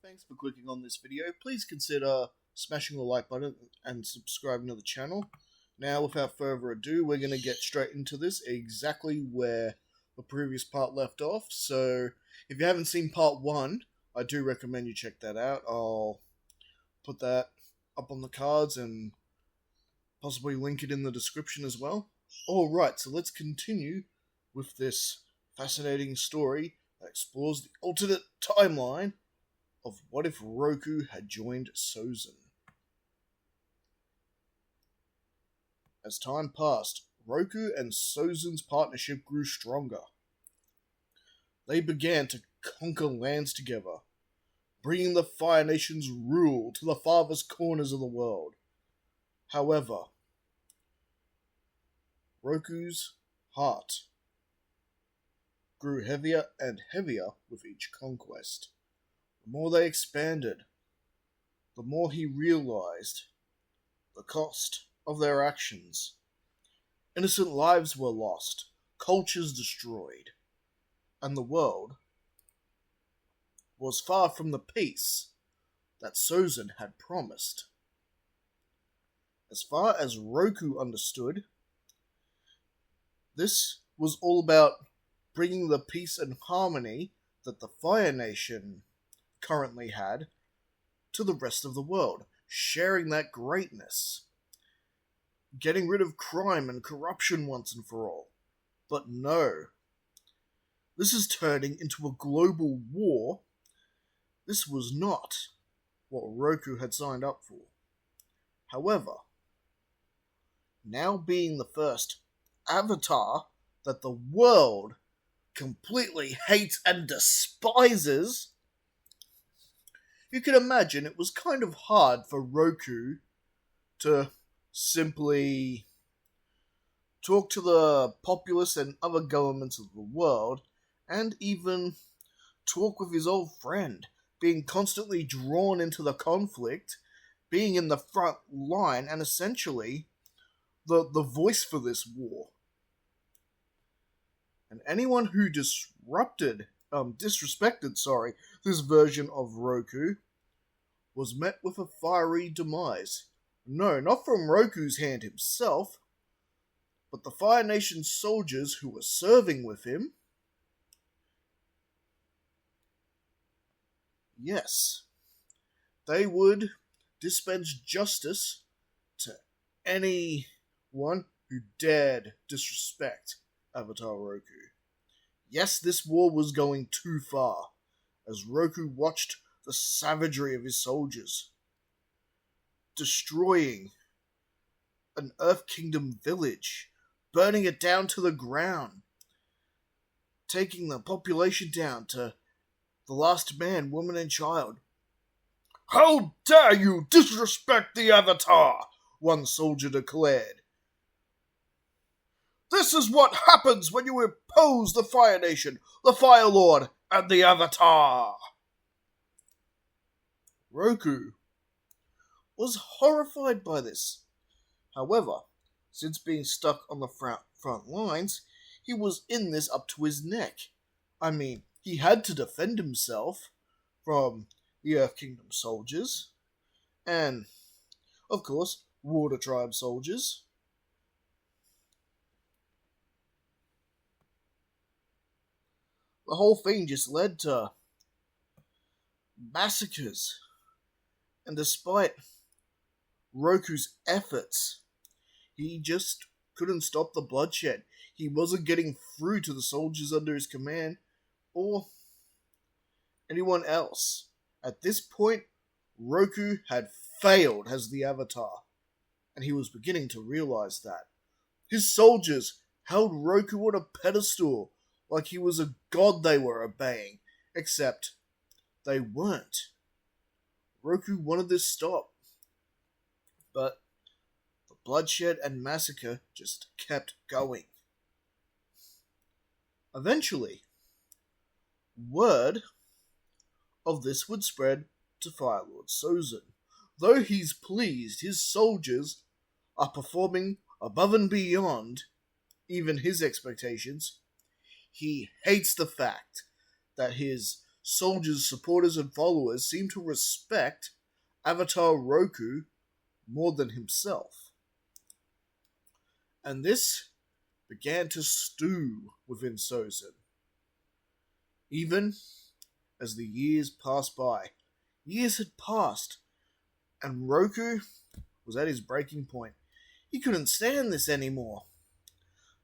Thanks for clicking on this video. Please consider smashing the like button and subscribing to the channel. Now, without further ado, we're going to get straight into this, exactly where the previous part left off. So, if you haven't seen part 1, I do recommend you check that out. I'll put that up on the cards and possibly link it in the description as well. Alright, so let's continue with this fascinating story that explores the alternate timeline of what if Roku had joined Sozin. As time passed, Roku and Sozin's partnership grew stronger. They began to conquer lands together, bringing the Fire Nation's rule to the farthest corners of the world. However, Roku's heart grew heavier and heavier with each conquest. The more they expanded, the more he realized the cost of their actions. Innocent lives were lost, cultures destroyed, and the world was far from the peace that Sozin had promised. As far as Roku understood, this was all about bringing the peace and harmony that the Fire Nation currently had to the rest of the world, sharing that greatness, getting rid of crime and corruption once and for all. But no, this is turning into a global war. This was not what Roku had signed up for. However, now being the first avatar that the world completely hates and despises, you can imagine it was kind of hard for Roku to simply talk to the populace and other governments of the world, and even talk with his old friend, being constantly drawn into the conflict, being in the front line, and essentially the voice for this war. And anyone who disrespected this version of Roku was met with a fiery demise. No, not from Roku's hand himself, but the Fire Nation soldiers who were serving with him. Yes, they would dispense justice to anyone who dared disrespect Avatar Roku. Yes, this war was going too far, as Roku watched the savagery of his soldiers, destroying an Earth Kingdom village, burning it down to the ground, taking the population down to the last man, woman, and child. "How dare you disrespect the Avatar!" one soldier declared. "This is what happens when you oppose the Fire Nation, the Firelord, and the Avatar!" Roku was horrified by this. However, since being stuck on the front lines, he was in this up to his neck. I mean, he had to defend himself from the Earth Kingdom soldiers, and, of course, Water Tribe soldiers. The whole thing just led to massacres. And despite Roku's efforts, he just couldn't stop the bloodshed. He wasn't getting through to the soldiers under his command or anyone else. At this point, Roku had failed as the Avatar, and he was beginning to realize that. His soldiers held Roku on a pedestal like he was a god they were obeying, except they weren't. Roku wanted this stop, but the bloodshed and massacre just kept going. Eventually, word of this would spread to Firelord Sozin. Though he's pleased his soldiers are performing above and beyond even his expectations, he hates the fact that his soldiers, supporters, and followers seemed to respect Avatar Roku more than himself. And this began to stew within Sozin. Even as the years passed by, years had passed, and Roku was at his breaking point. He couldn't stand this anymore.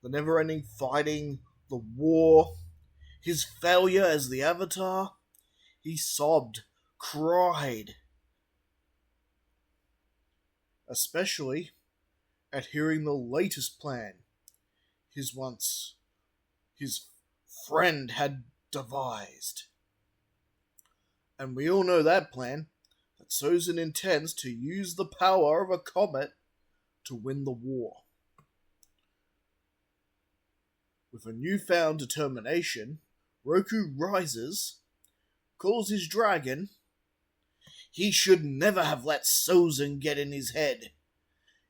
The never-ending fighting, the war, his failure as the Avatar. He sobbed, cried, especially at hearing the latest plan his friend had devised. And we all know that plan, that Sozin intends to use the power of a comet to win the war. With a newfound determination, Roku rises, calls his dragon. He should never have let Sozin get in his head.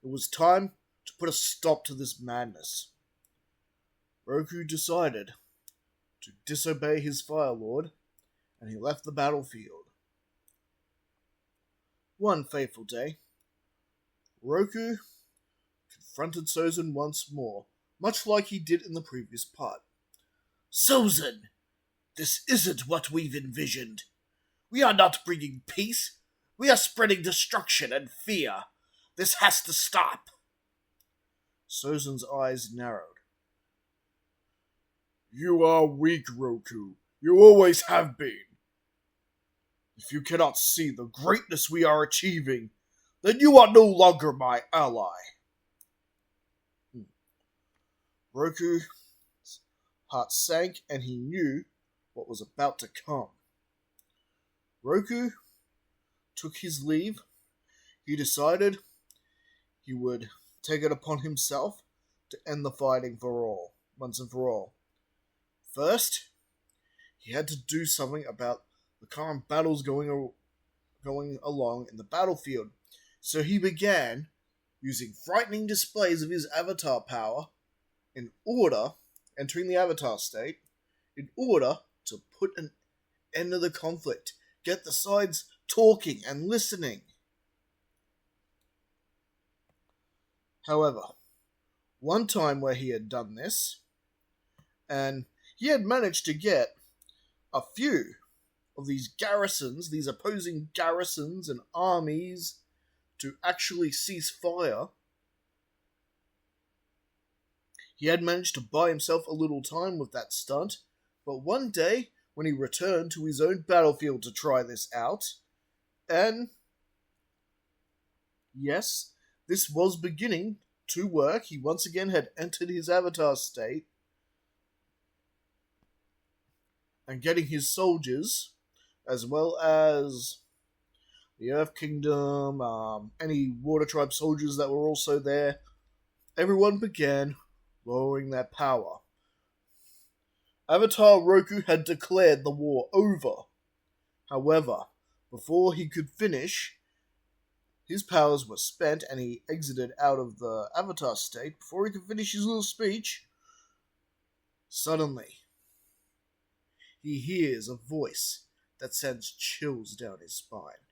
It was time to put a stop to this madness. Roku decided to disobey his Firelord, and he left the battlefield. One fateful day, Roku confronted Sozin once more, much like he did in the previous part. "Sozin, this isn't what we've envisioned. We are not bringing peace. We are spreading destruction and fear. This has to stop." Sozin's eyes narrowed. "You are weak, Roku. You always have been. If you cannot see the greatness we are achieving, then you are no longer my ally." Roku's heart sank, and he knew what was about to come. Roku took his leave. He decided he would take it upon himself to end the fighting once and for all. First, he had to do something about the current battles going along in the battlefield. So he began using frightening displays of his avatar power entering the avatar state, in order to put an end to the conflict, get the sides talking and listening. However, one time where he had done this, and he had managed to get a few of these garrisons, these opposing garrisons and armies, to actually cease fire. He had managed to buy himself a little time with that stunt, but one day, when he returned to his own battlefield to try this out, and yes, this was beginning to work. He once again had entered his avatar state, and getting his soldiers, as well as the Earth Kingdom, any Water Tribe soldiers that were also there, everyone began lowering their power. Avatar Roku had declared the war over. However, before he could finish, his powers were spent and he exited out of the Avatar state. Before he could finish his little speech, suddenly, he hears a voice that sends chills down his spine.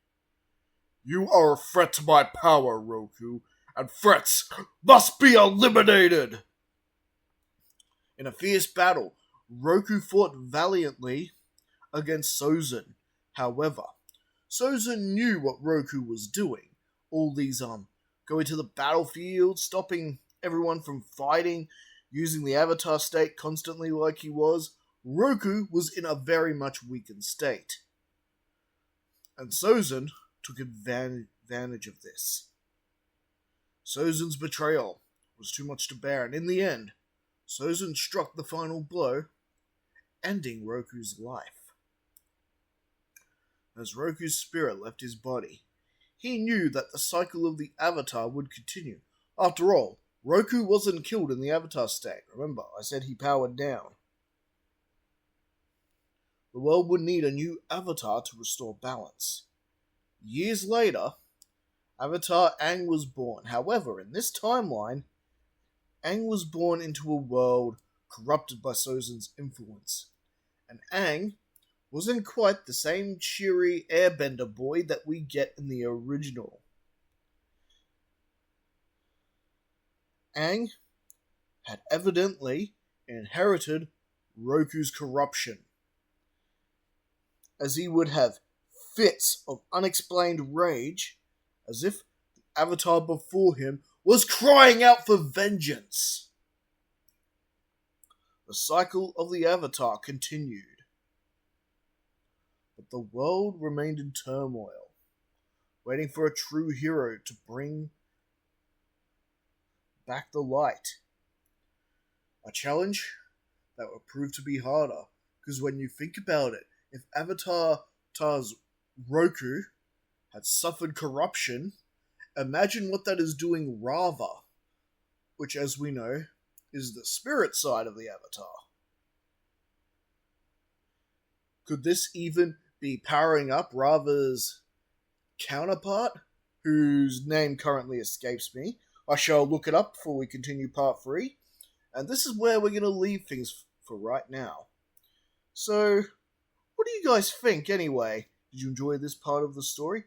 "You are a threat to my power, Roku, and threats must be eliminated!" In a fierce battle, Roku fought valiantly against Sozin. However, Sozin knew what Roku was doing. All these, going to the battlefield, stopping everyone from fighting, using the Avatar state constantly like he was. Roku was in a very much weakened state. And Sozin took advantage of this. Sozin's betrayal was too much to bear, and in the end, Sozin struck the final blow, ending Roku's life. As Roku's spirit left his body, he knew that the cycle of the Avatar would continue. After all, Roku wasn't killed in the Avatar state. Remember, I said he powered down. The world would need a new Avatar to restore balance. Years later, Avatar Aang was born. However, in this timeline, Aang was born into a world corrupted by Sozin's influence. And Aang wasn't quite the same cheery airbender boy that we get in the original. Aang had evidently inherited Roku's corruption, as he would have fits of unexplained rage, as if the avatar before him was crying out for vengeance. The cycle of the avatar continued, but the world remained in turmoil, waiting for a true hero to bring back the light. A challenge that would prove to be harder, because when you think about it, if Avatar's Roku had suffered corruption, imagine what that is doing Rava, which, as we know, is the spirit side of the Avatar. Could this even be powering up Rava's counterpart, whose name currently escapes me? I shall look it up before we continue part 3, and this is where we're going to leave things for right now. So, what do you guys think anyway? Did you enjoy this part of the story?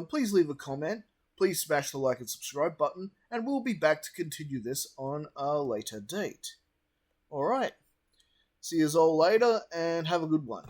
Please leave a comment, please smash the like and subscribe button, and we'll be back to continue this on a later date. Alright, see you all later, and have a good one.